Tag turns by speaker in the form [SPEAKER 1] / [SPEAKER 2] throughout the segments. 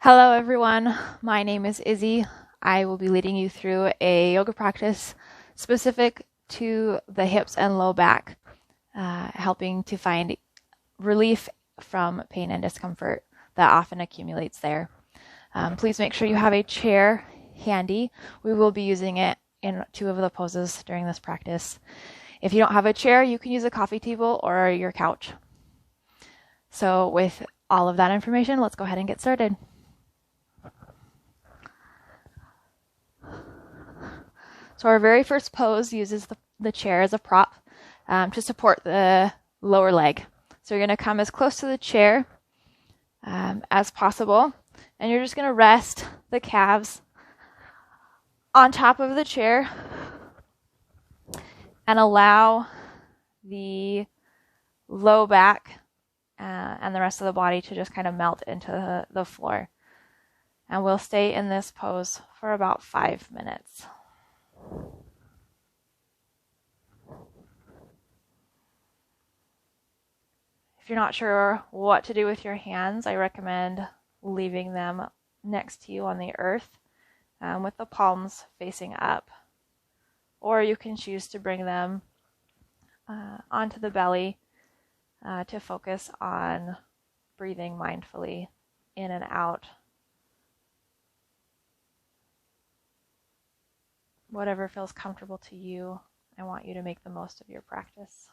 [SPEAKER 1] Hello everyone, my name is Izzy. I will be leading you through a yoga practice specific to the hips and low back, helping to find relief from pain and discomfort that often accumulates there. Please make sure you have a chair handy. We will be using it in two of the poses during this practice. If you don't have a chair, you can use a coffee table or your couch. So with all of that information, let's go ahead and get started. So our very first pose uses the chair as a prop to support the lower leg. So you're going to come as close to the chair as possible, and you're just going to rest the calves on top of the chair and allow the low back and the rest of the body to just kind of melt into the floor. And we'll stay in this pose for about 5 minutes. If you're not sure what to do with your hands, I recommend leaving them next to you on the earth with the palms facing up. Or you can choose to bring them onto the belly to focus on breathing mindfully in and out. Whatever feels comfortable to you, I want you to make the most of your practice.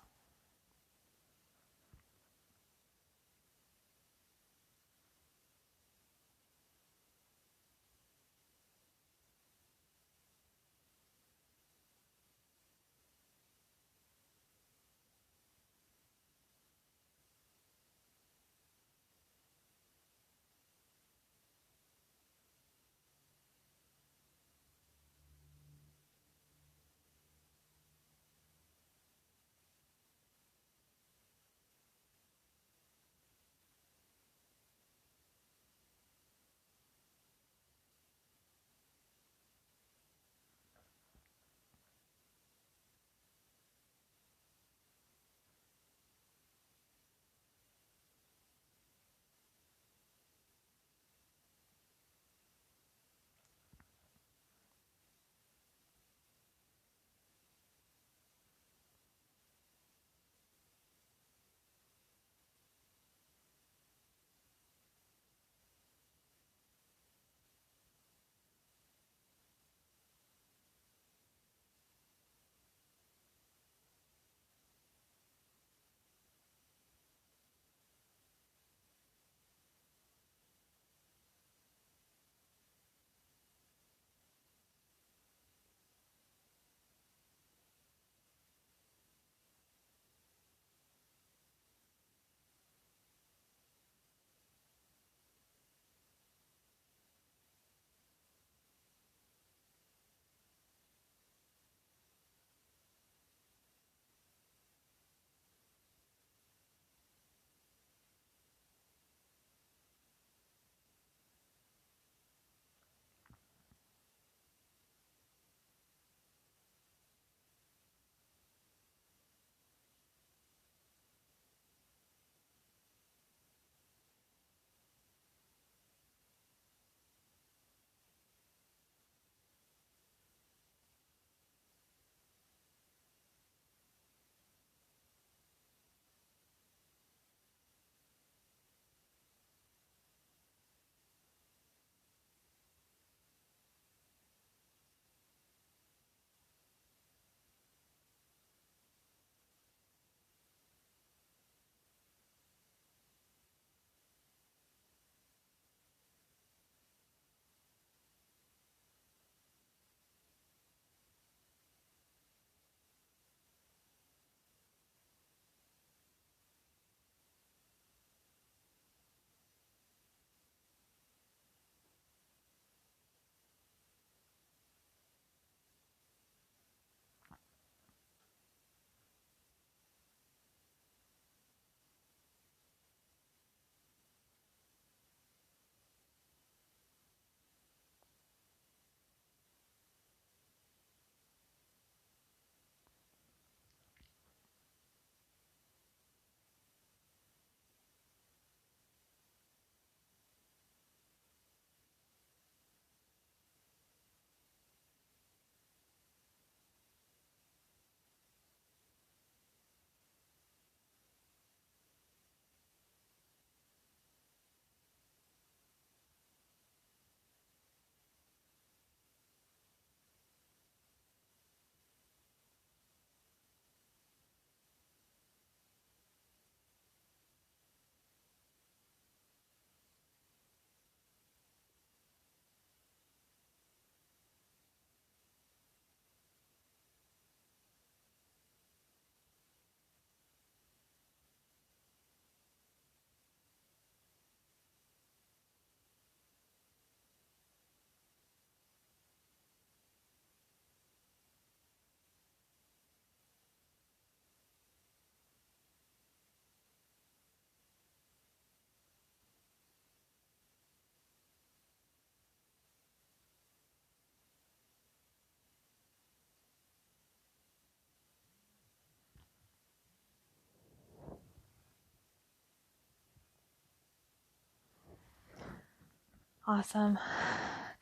[SPEAKER 1] Awesome.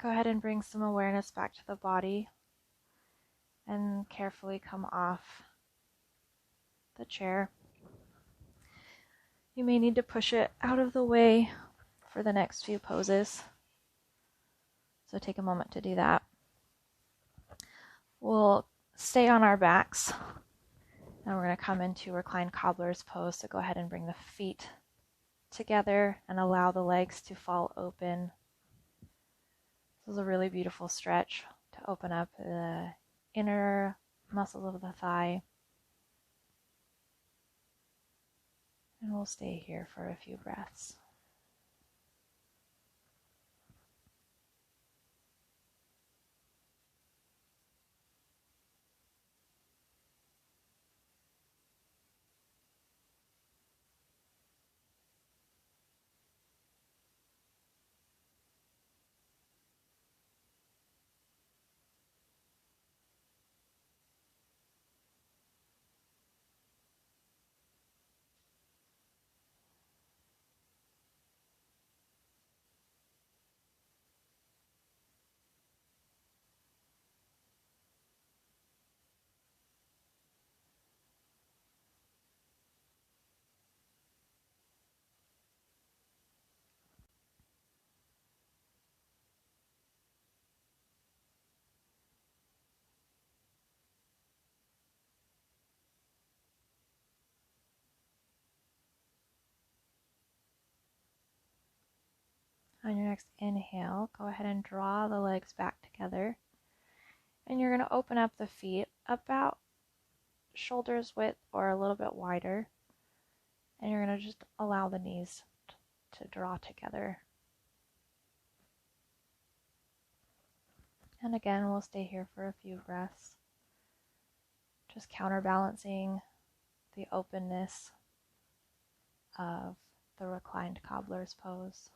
[SPEAKER 1] Go ahead and bring some awareness back to the body and carefully come off the chair. You may need to push it out of the way for the next few poses. So take a moment to do that. We'll stay on our backs. Now we're going to come into reclined cobbler's pose. So go ahead and bring the feet together and allow the legs to fall open. This is a really beautiful stretch to open up the inner muscles of the thigh. And we'll stay here for a few breaths. On your next inhale, go ahead and draw the legs back together. And you're going to open up the feet about shoulders width or a little bit wider. And you're going to just allow the knees to draw together. And again, we'll stay here for a few breaths. Just counterbalancing the openness of the reclined cobbler's pose.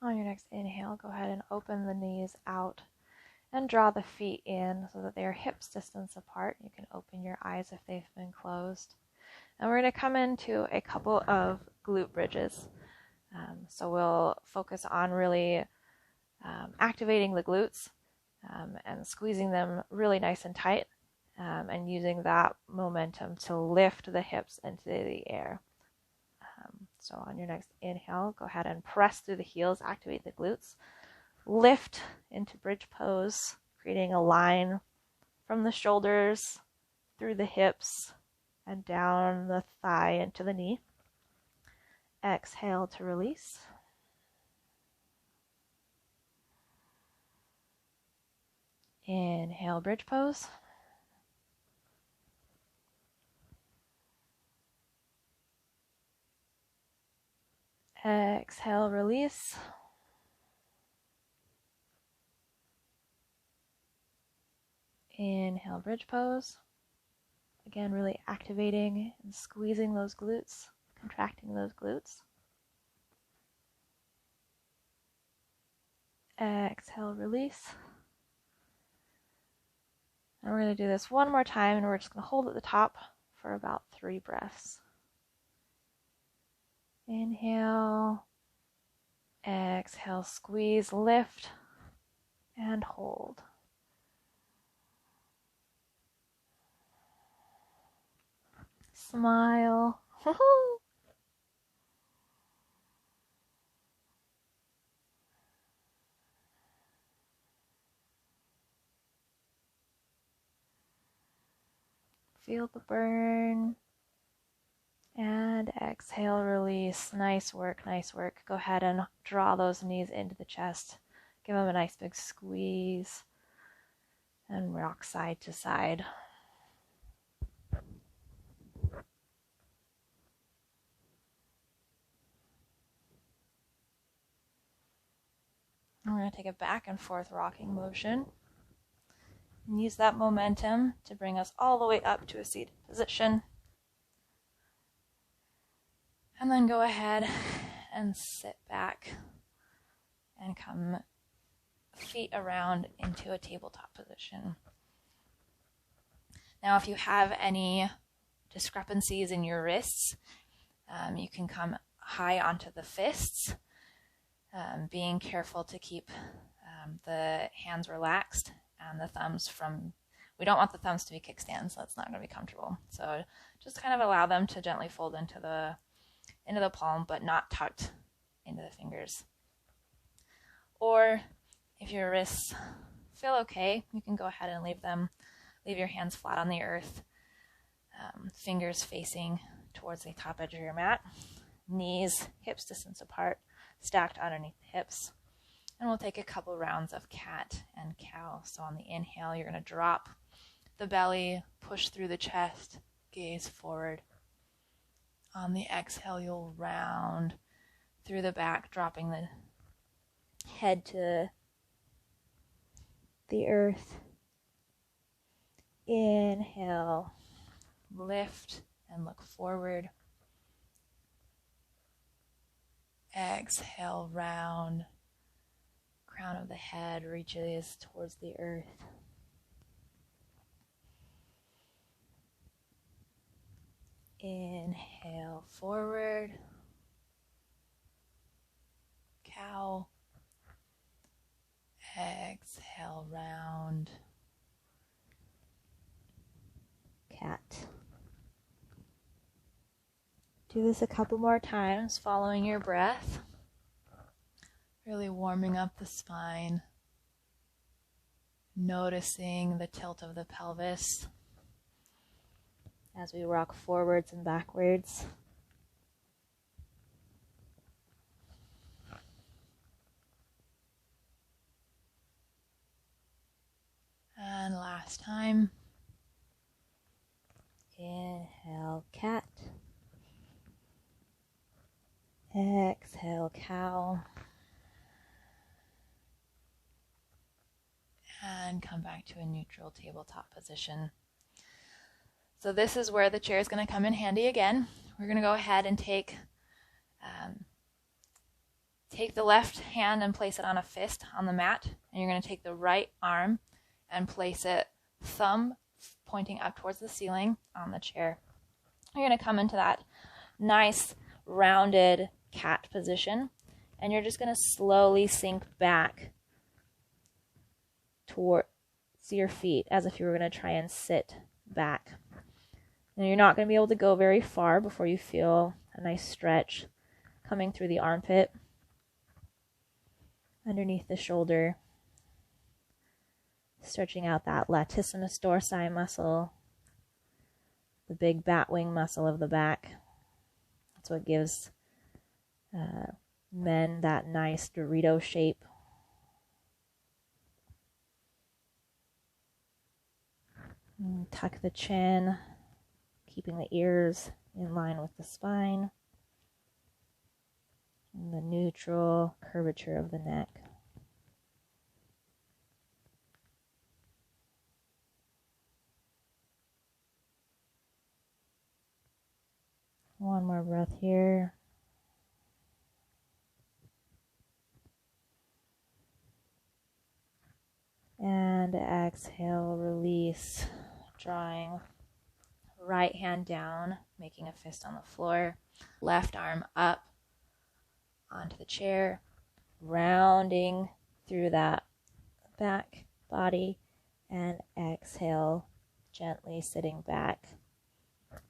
[SPEAKER 1] On your next inhale, go ahead and open the knees out and draw the feet in so that they are hips distance apart. You can open your eyes if they've been closed. And we're going to come into a couple of glute bridges. So we'll focus on really activating the glutes and squeezing them really nice and tight and using that momentum to lift the hips into the air. So on your next inhale, go ahead and press through the heels, activate the glutes. Lift into bridge pose, creating a line from the shoulders through the hips and down the thigh into the knee. Exhale to release. Inhale, bridge pose. Exhale, release. Inhale, bridge pose. Again, really activating and squeezing those glutes, contracting those glutes. Exhale, release. And we're going to do this one more time, and we're just going to hold at the top for about 3 breaths. Inhale, exhale, squeeze, lift, and hold. Smile. Feel the burn. And exhale, release. Nice work, nice work. Go ahead and draw those knees into the chest. Give them a nice big squeeze and rock side to side. And we're going to take a back and forth rocking motion and use that momentum to bring us all the way up to a seated position. And then go ahead and sit back and come feet around into a tabletop position. Now, if you have any discrepancies in your wrists, you can come high onto the fists, being careful to keep the hands relaxed and the thumbs we don't want the thumbs to be kickstands, so that's not going to be comfortable. So just kind of allow them to gently fold into the palm, but not tucked into the fingers. Or if your wrists feel okay, you can go ahead and leave your hands flat on the earth, fingers facing towards the top edge of your mat, knees hips distance apart, stacked underneath the hips. And we'll take a couple rounds of cat and cow. So on the inhale, you're going to drop the belly, push through the chest, gaze forward. On the exhale, you'll round through the back, dropping the head to the earth. Inhale, lift and look forward. Exhale, round. Crown of the head reaches towards the earth. Inhale, forward. Cow. Exhale, round. Cat. Do this a couple more times, following your breath. Really warming up the spine. Noticing the tilt of the pelvis as we rock forwards and backwards. And last time. Inhale, cat. Exhale, cow. And come back to a neutral tabletop position. So this is where the chair is going to come in handy again. We're going to go ahead and take the left hand and place it on a fist on the mat. And you're going to take the right arm and place it thumb pointing up towards the ceiling on the chair. You're going to come into that nice rounded cat position. And you're just going to slowly sink back towards your feet as if you were going to try and sit back. Now you're not going to be able to go very far before you feel a nice stretch coming through the armpit, underneath the shoulder, stretching out that latissimus dorsi muscle, the big bat wing muscle of the back. That's what gives men that nice Dorito shape. And tuck the chin, keeping the ears in line with the spine, and the neutral curvature of the neck. One more breath here. And exhale, release, drawing right hand down, making a fist on the floor, left arm up onto the chair, rounding through that back body, and exhale, gently sitting back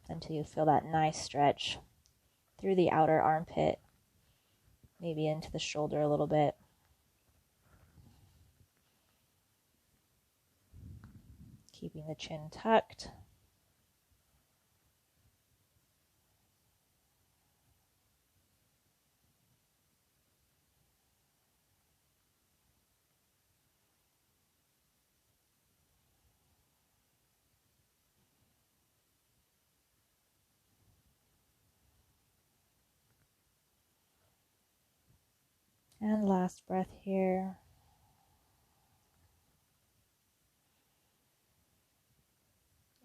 [SPEAKER 1] until you feel that nice stretch through the outer armpit, maybe into the shoulder a little bit. Keeping the chin tucked. And last breath here.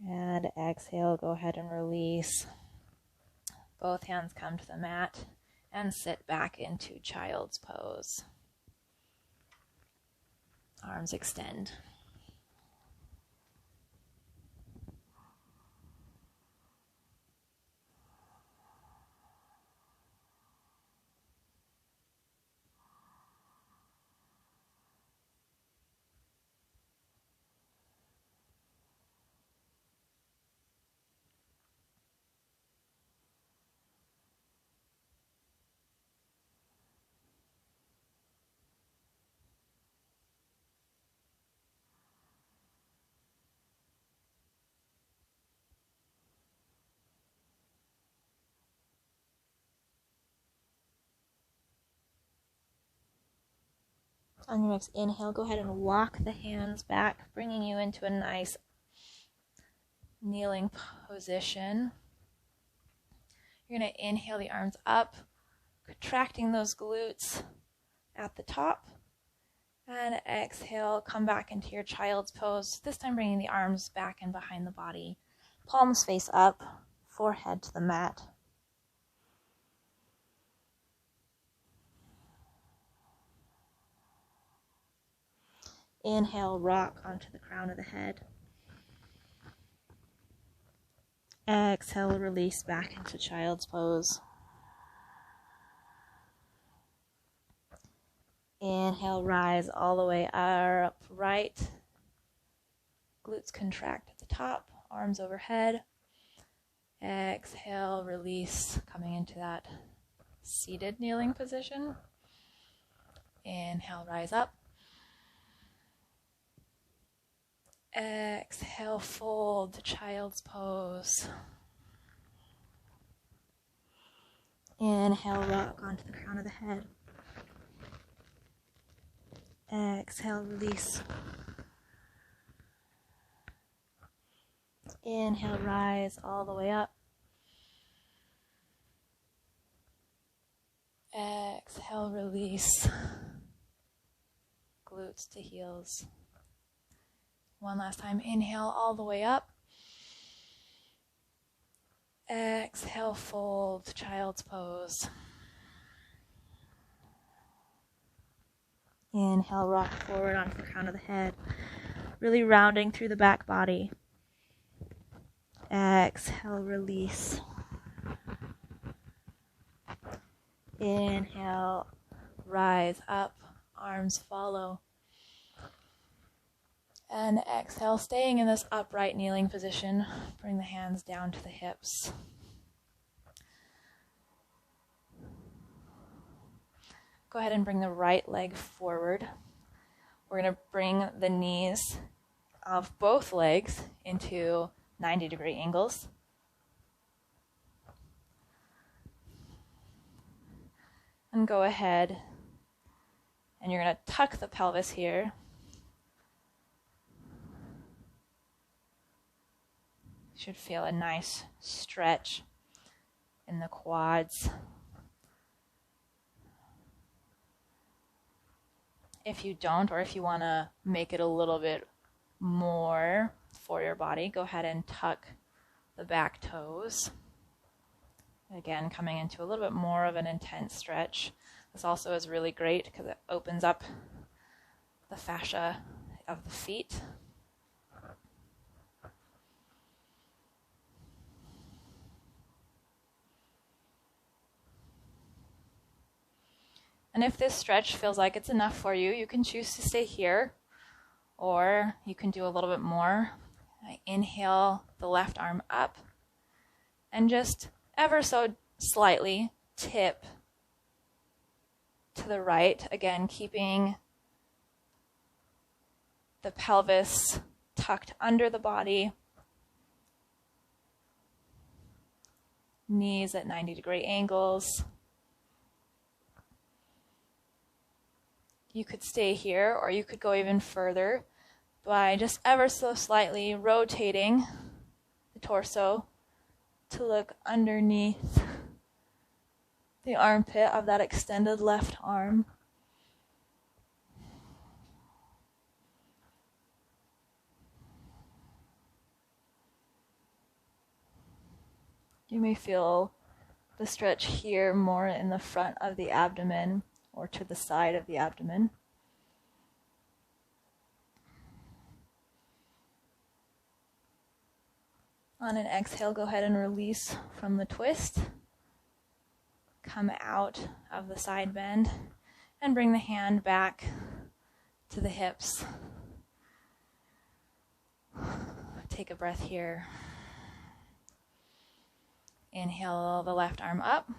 [SPEAKER 1] And exhale, go ahead and release. Both hands come to the mat and sit back into child's pose. Arms extend. On your next inhale, go ahead and walk the hands back, bringing you into a nice kneeling position. You're going to inhale the arms up, contracting those glutes at the top. And exhale, come back into your child's pose, this time bringing the arms back and behind the body. Palms face up, forehead to the mat. Inhale, rock onto the crown of the head. Exhale, release back into child's pose. Inhale, rise all the way upright. Glutes contract at the top, arms overhead. Exhale, release, coming into that seated kneeling position. Inhale, rise up. Exhale, fold to child's pose. Inhale, rock onto the crown of the head. Exhale, release. Inhale, rise all the way up. Exhale, release. Glutes to heels. One last time, inhale all the way up. Exhale, fold, child's pose. Inhale, rock forward onto the crown of the head, really rounding through the back body. Exhale, release. Inhale, rise up, arms follow. And exhale, staying in this upright kneeling position, bring the hands down to the hips. Go ahead and bring the right leg forward. We're going to bring the knees of both legs into 90-degree angles. And go ahead and you're going to tuck the pelvis here. Should feel a nice stretch in the quads. If you don't, or if you want to make it a little bit more for your body, go ahead and tuck the back toes. Again, coming into a little bit more of an intense stretch. This also is really great because it opens up the fascia of the feet. And if this stretch feels like it's enough for you, you can choose to stay here, or you can do a little bit more. Inhale the left arm up, and just ever so slightly tip to the right. Again, keeping the pelvis tucked under the body, knees at 90-degree angles. You could stay here, or you could go even further by just ever so slightly rotating the torso to look underneath the armpit of that extended left arm. You may feel the stretch here more in the front of the abdomen or to the side of the abdomen. On an exhale, go ahead and release from the twist. Come out of the side bend and bring the hand back to the hips. Take a breath here. Inhale the left arm up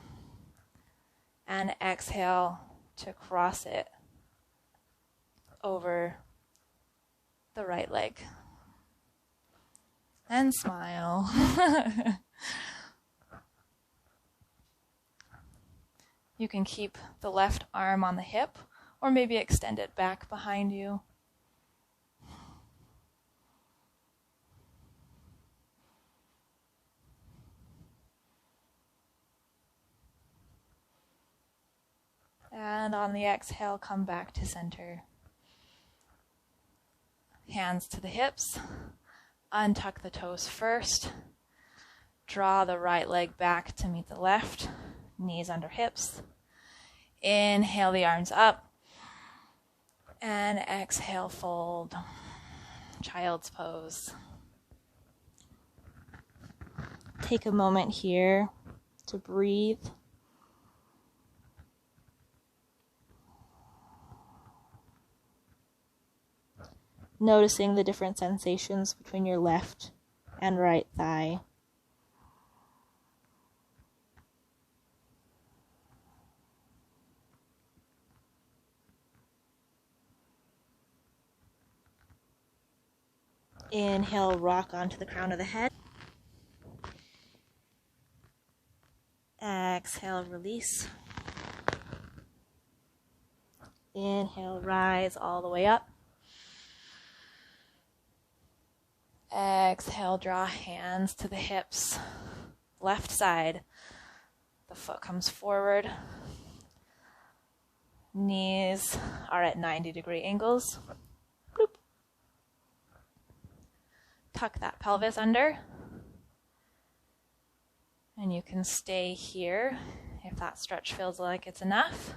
[SPEAKER 1] and exhale to cross it over the right leg. And smile. You can keep the left arm on the hip or maybe extend it back behind you. And on the exhale, come back to center. Hands to the hips. Untuck the toes first. Draw the right leg back to meet the left. Knees under hips. Inhale the arms up. And exhale, fold. Child's pose. Take a moment here to breathe. Noticing the different sensations between your left and right thigh. Inhale, rock onto the crown of the head. Exhale, release. Inhale, rise all the way up. Exhale, draw hands to the hips. Left side. The foot comes forward. Knees are at 90-degree angles. Bloop. Tuck that pelvis under. And you can stay here if that stretch feels like it's enough.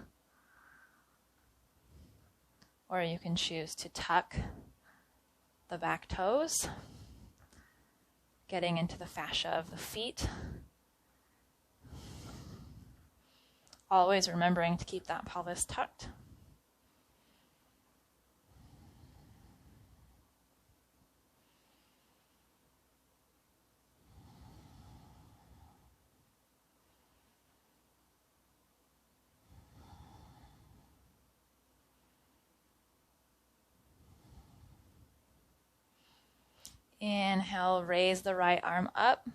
[SPEAKER 1] Or you can choose to tuck the back toes, getting into the fascia of the feet. Always remembering to keep that pelvis tucked. Inhale, raise the right arm up.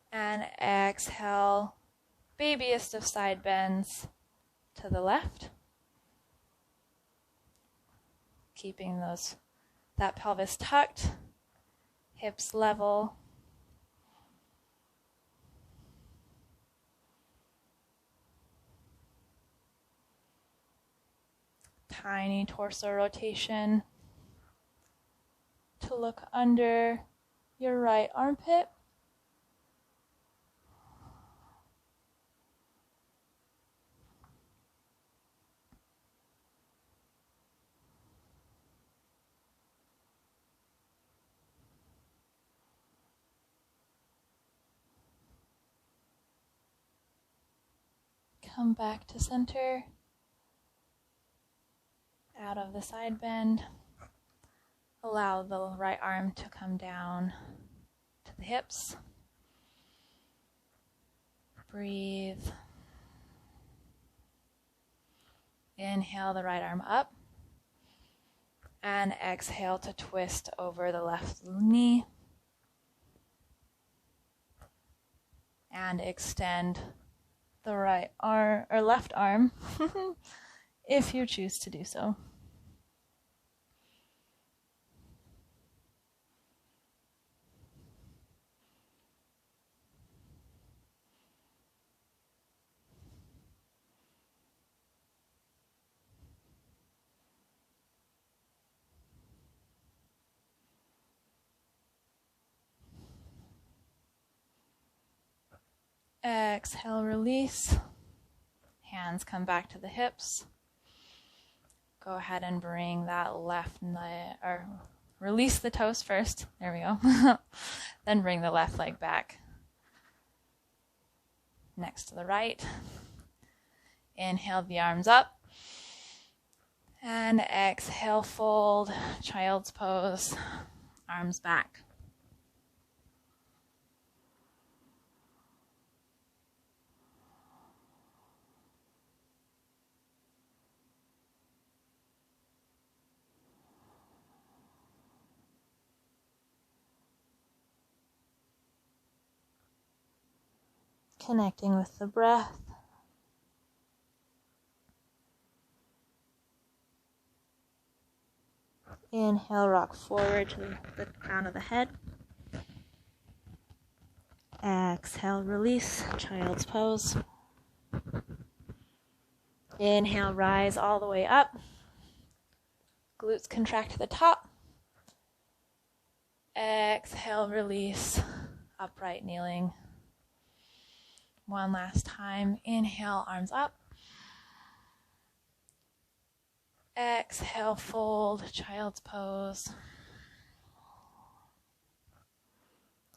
[SPEAKER 1] And exhale, babiest of side bends to the left. Keeping that pelvis tucked, hips level. Tiny torso rotation to look under your right armpit. Come back to center. Out of the side bend. Allow the right arm to come down to the hips. Breathe. Inhale the right arm up. And exhale to twist over the left knee. And extend the right arm or left arm if you choose to do so. Exhale, release. Hands come back to the hips. Go ahead and bring that left leg, or release the toes first. There we go. Then bring the left leg back next to the right. Inhale the arms up. And exhale, fold, child's pose, arms back. Connecting with the breath. Inhale, rock forward to the crown of the head. Exhale, release, child's pose. Inhale, rise all the way up. Glutes contract to the top. Exhale, release, upright kneeling. One last time. Inhale, arms up. Exhale, fold, child's pose.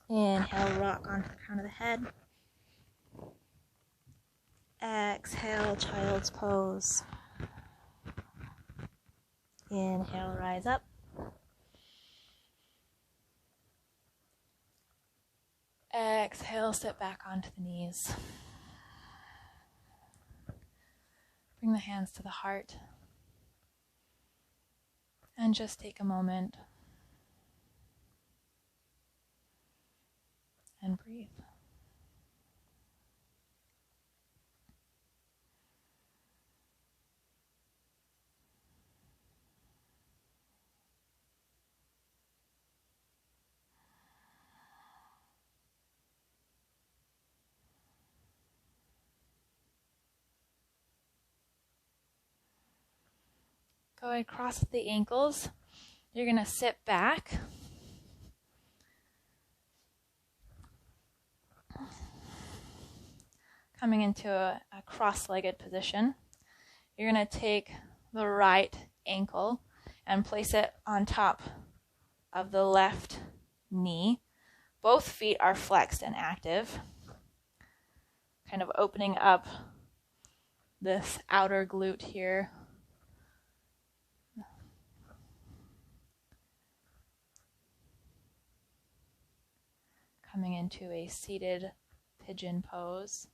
[SPEAKER 1] Inhale, rock onto the crown of the head. Exhale, child's pose. Inhale, rise up. Exhale, sit back onto the knees. Bring the hands to the heart. And just take a moment and breathe. Go across the ankles. You're going to sit back. Coming into a cross-legged position. You're going to take the right ankle and place it on top of the left knee. Both feet are flexed and active. Kind of opening up this outer glute here. Coming into a seated pigeon pose.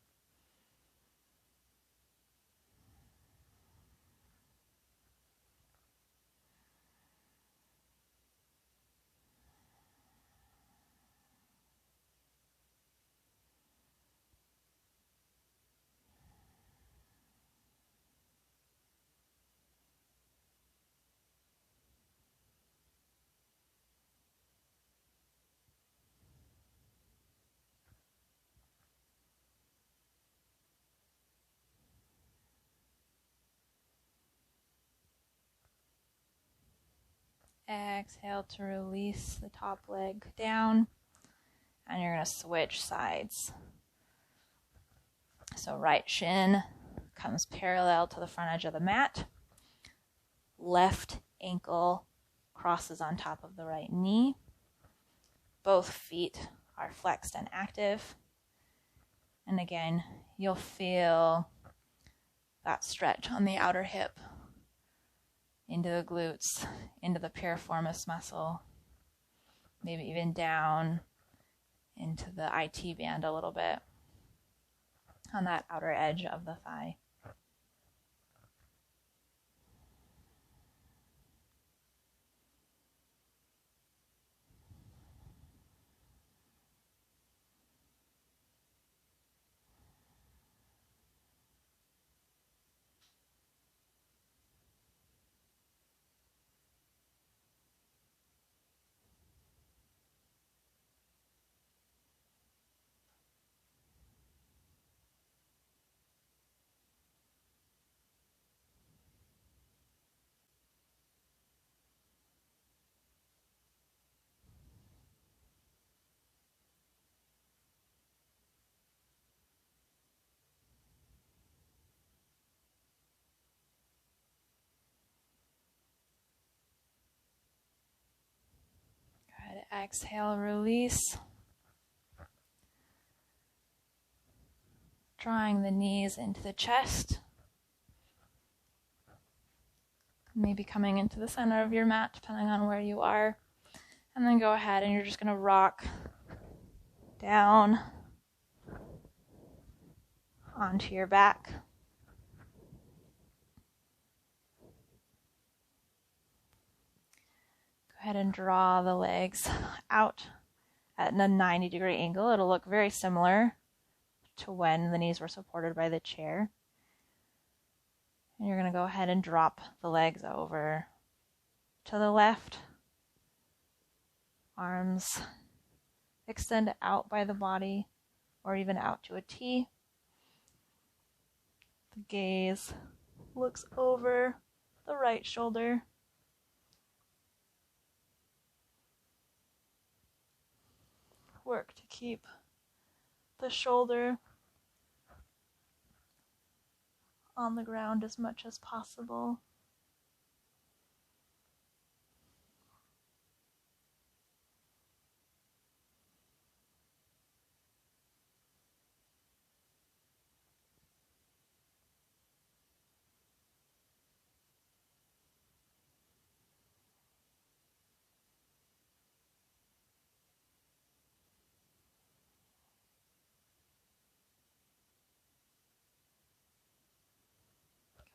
[SPEAKER 1] Exhale to release the top leg down, and you're going to switch sides. So right shin comes parallel to the front edge of the mat. Left ankle crosses on top of the right knee. Both feet are flexed and active. And again, you'll feel that stretch on the outer hip, into the glutes, into the piriformis muscle, maybe even down into the IT band a little bit on that outer edge of the thigh. Exhale, release. Drawing the knees into the chest. Maybe coming into the center of your mat, depending on where you are. And then go ahead and you're just going to rock down onto your back. Go ahead and draw the legs out at a 90-degree angle. It'll look very similar to when the knees were supported by the chair. And you're going to go ahead and drop the legs over to the left. Arms extend out by the body or even out to a T. The gaze looks over the right shoulder. Work to keep the shoulder on the ground as much as possible.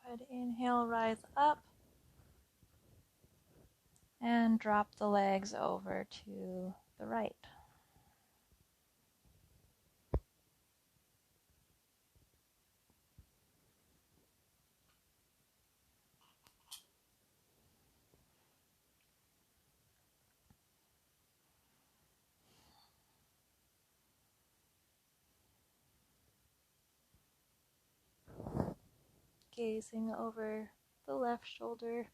[SPEAKER 1] Go ahead, inhale, rise up. And drop the legs over to the right. Gazing over the left shoulder.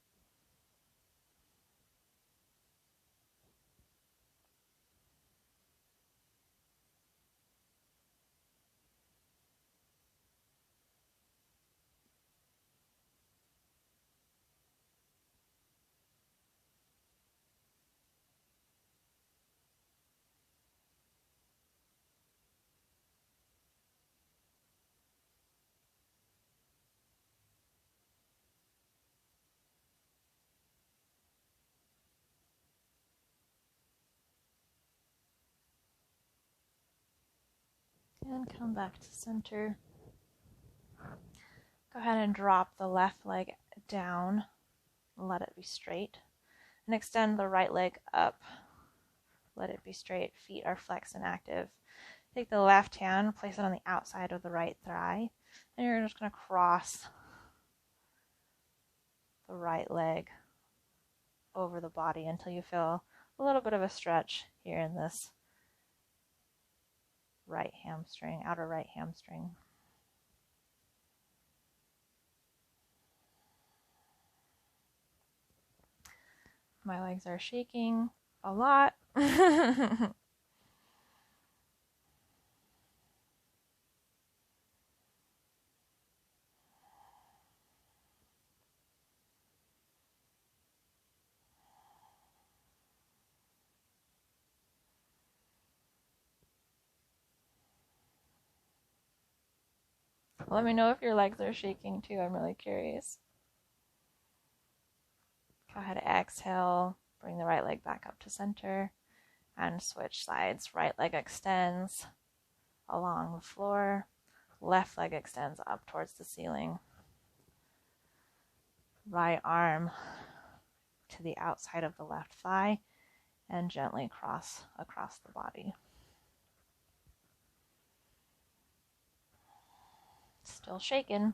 [SPEAKER 1] And come back to center. Go ahead and drop the left leg down. Let it be straight. And extend the right leg up. Let it be straight. Feet are flexed and active. Take the left hand, place it on the outside of the right thigh. And you're just going to cross the right leg over the body until you feel a little bit of a stretch here in this right hamstring, outer right hamstring. My legs are shaking a lot. Let me know if your legs are shaking too. I'm really curious. Go ahead, exhale. Bring the right leg back up to center and switch sides. Right leg extends along the floor. Left leg extends up towards the ceiling. Right arm to the outside of the left thigh and gently cross across the body. Still shaking.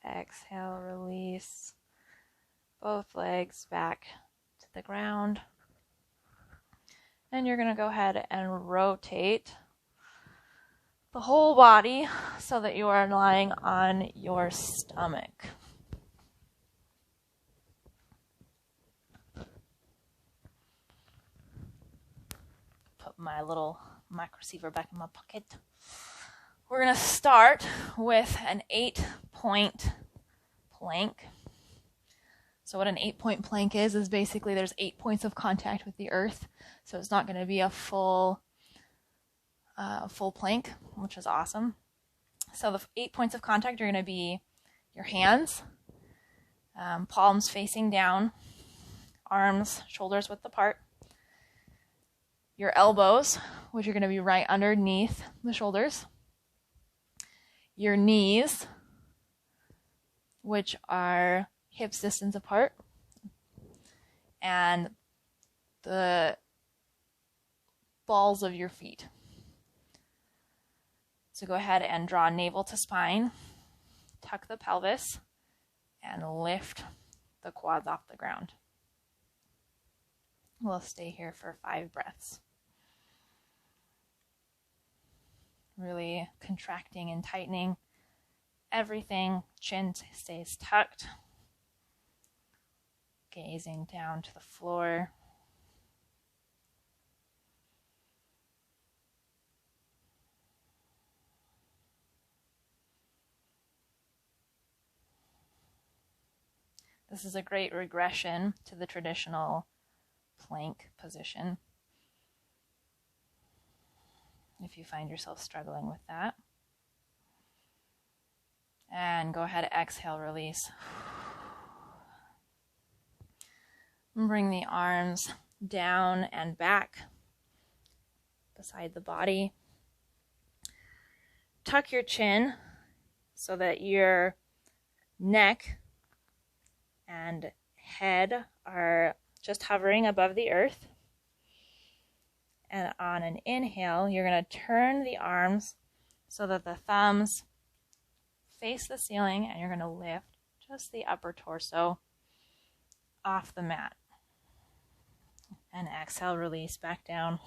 [SPEAKER 1] Exhale, release. both legs back to the ground. And you're going to go ahead and rotate the whole body so that you are lying on your stomach. Put my little mic receiver back in my pocket. We're going to start with an 8-point plank. So what an 8-point plank is basically there's 8 points of contact with the earth. So it's not going to be a full plank, which is awesome. So the 8 points of contact are going to be your hands, palms facing down, arms, shoulders width apart, your elbows, which are going to be right underneath the shoulders, your knees, which are hips distance apart, and the balls of your feet. So go ahead and draw navel to spine, tuck the pelvis, and lift the quads off the ground. We'll stay here for 5 breaths. Really contracting and tightening everything. Chin stays tucked. Gazing down to the floor. This is a great regression to the traditional plank position, if you find yourself struggling with that. And go ahead, exhale, release. Bring the arms down and back beside the body. Tuck your chin so that your neck and head are just hovering above the earth. And on an inhale, you're going to turn the arms so that the thumbs face the ceiling, and you're going to lift just the upper torso off the mat. And exhale, release back down.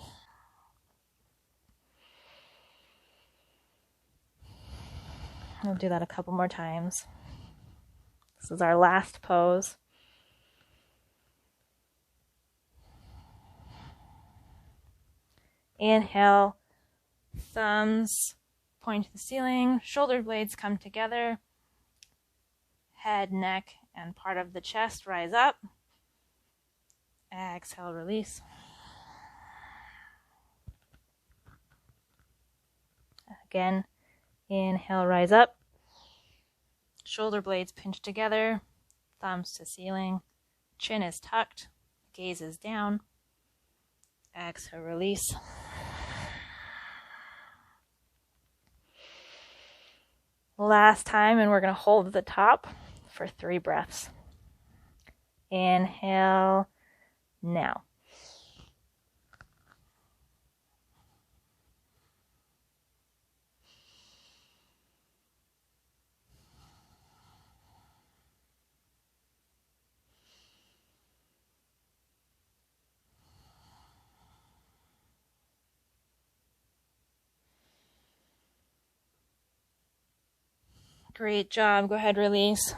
[SPEAKER 1] We'll do that a couple more times. This is our last pose. Inhale, thumbs point to the ceiling, shoulder blades come together, head, neck, and part of the chest rise up. Exhale, release. Again, inhale, rise up. Shoulder blades pinch together, thumbs to ceiling, chin is tucked, gaze is down. Exhale, release. Last time, and we're going to hold the top for 3 breaths. Inhale, now. Great job. Go ahead, release.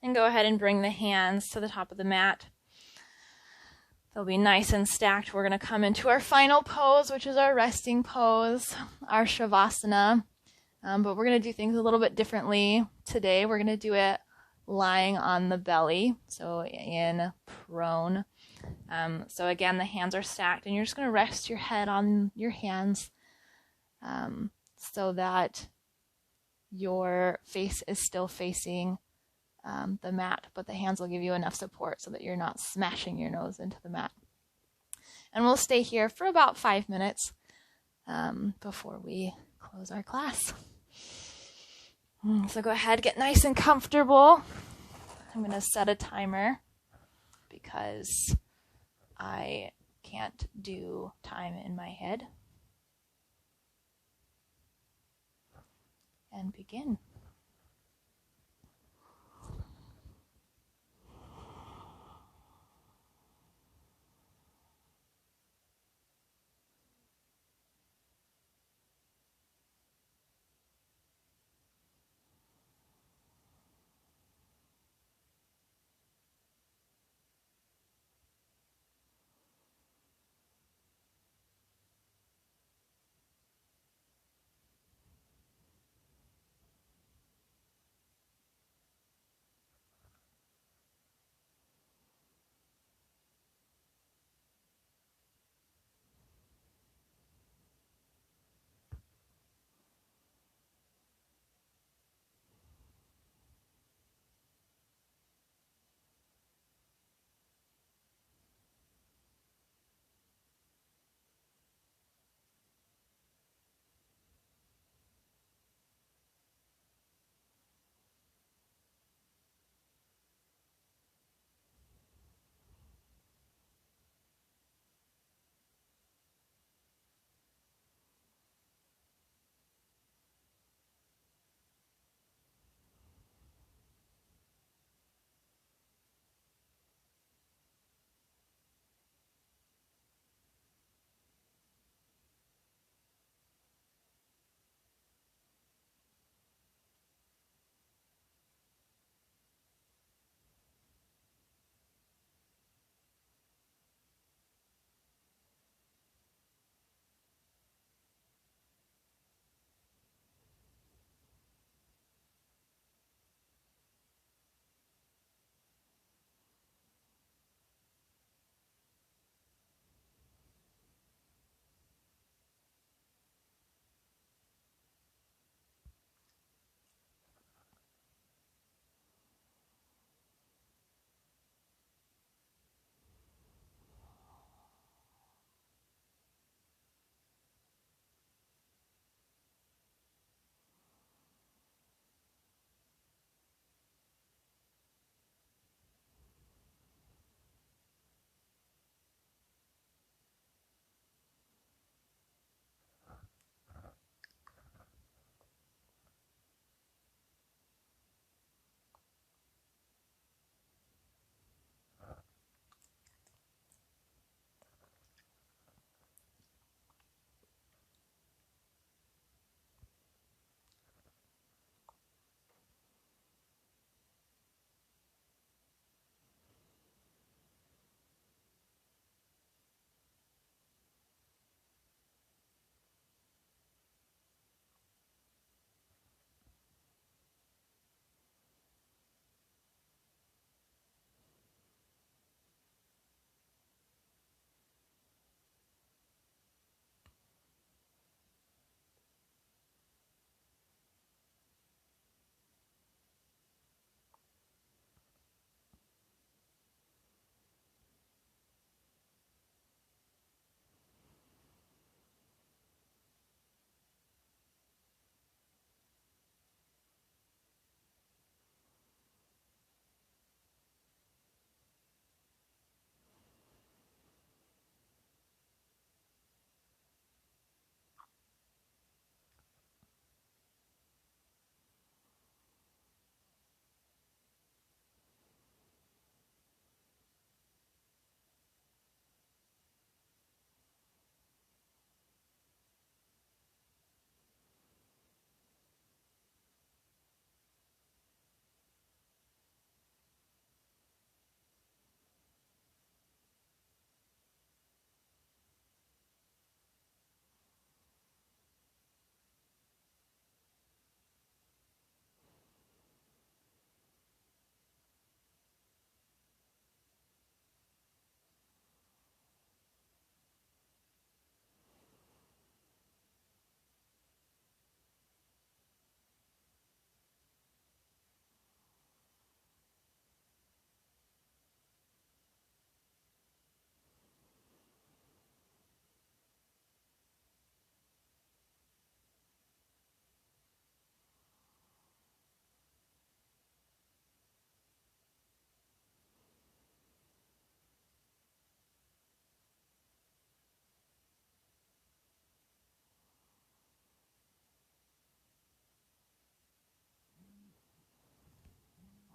[SPEAKER 1] And go ahead and bring the hands to the top of the mat. They'll be nice and stacked. We're going to come into our final pose, which is our resting pose, our Shavasana. But we're going to do things a little bit differently today. We're going to do it lying on the belly, so in prone. So again, the hands are stacked, and you're just going to rest your head on your hands so that your face is still facing the mat, but the hands will give you enough support so that you're not smashing your nose into the mat. And we'll stay here for about 5 minutes before we close our class. So go ahead, get nice and comfortable. I'm going to set a timer because I can't do time in my head. And begin.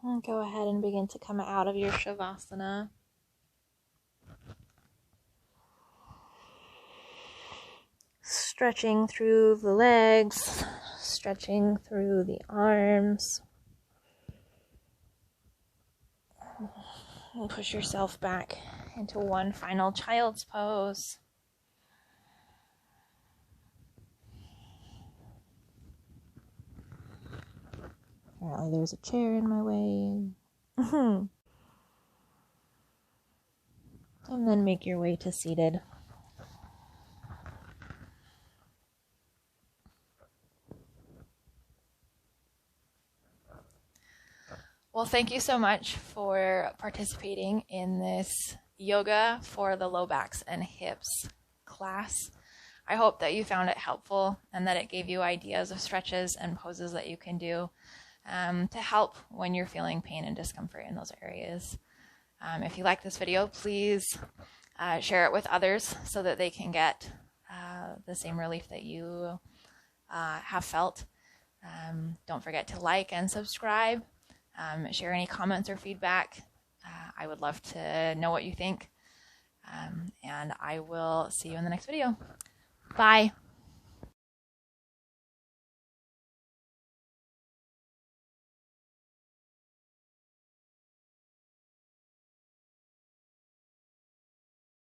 [SPEAKER 1] And go ahead and begin to come out of your Shavasana. Stretching through the legs, stretching through the arms. And push yourself back into one final child's pose. Apparently there's a chair in my way. And then make your way to seated. Well, thank you so much for participating in this yoga for the low backs and hips class. I hope that you found it helpful and that it gave you ideas of stretches and poses that you can do to help when you're feeling pain and discomfort in those areas. If you like this video, please share it with others so that they can get the same relief that you have felt. Don't forget to like and subscribe. Share any comments or feedback. I would love to know what you think. And I will see you in the next video. Bye.